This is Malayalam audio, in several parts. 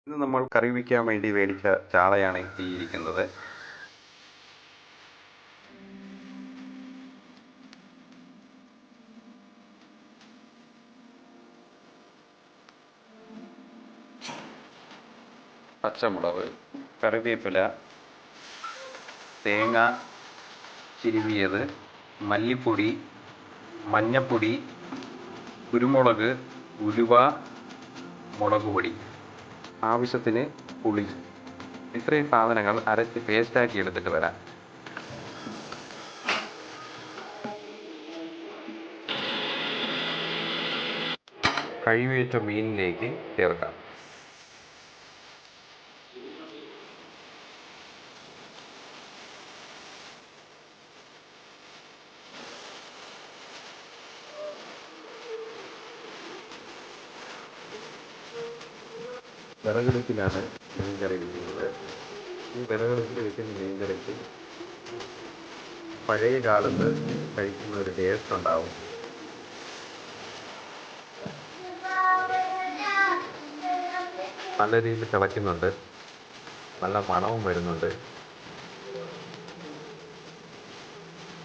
ഇന്ന് നമ്മൾ കറി വയ്ക്കാൻ വേണ്ടി മേടിച്ച ചാളയാണ് ഈ ഇരിക്കുന്നത്. പച്ചമുളക്, കറിവേപ്പില, തേങ്ങ ചിരുവിയത്, മല്ലിപ്പൊടി, മഞ്ഞപ്പൊടി, കുരുമുളക്, ഉലുവ, മുളക് പൊടി, ആവശ്യത്തിന് പുളി. ഇത്രയും സാധനങ്ങൾ അരച്ച് പേസ്റ്റാക്കി എടുത്തിട്ട് വരാം. കഴുകി വെച്ച മീനിലേക്ക് ചേർക്കാം. വിറകടുപ്പിലാണ് മീൻകറി വയ്ക്കുന്നത്. ഈ വിറകടുപ്പിൽ വെക്കുന്ന മീൻകറിക്ക് പഴയ കാലത്ത് കഴിക്കുന്ന ഒരു ടേസ്റ്റ് ഉണ്ടാവും. നല്ല രീതിയിൽ തിളയ്ക്കുന്നുണ്ട്, നല്ല മണവും വരുന്നുണ്ട്.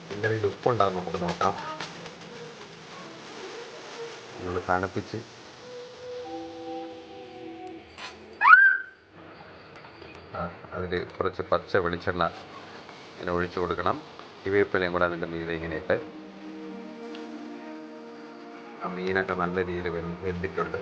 മീൻകറിയിൽ ഉപ്പുണ്ടാകും, നമുക്ക് നോക്കാം. നമ്മൾ തണുപ്പിച്ച് അതിൽ കുറച്ച് പച്ച വെളിച്ചെണ്ണ ഇങ്ങനെ ഒഴിച്ചു കൊടുക്കണം. കറിവേപ്പിലയും കൂടെ അതിൻ്റെ മീതെ ഇങ്ങനെയിട്ട്. ആ മീനൊക്കെ നല്ല രീതിയിൽ വെന്തിട്ടുണ്ട്.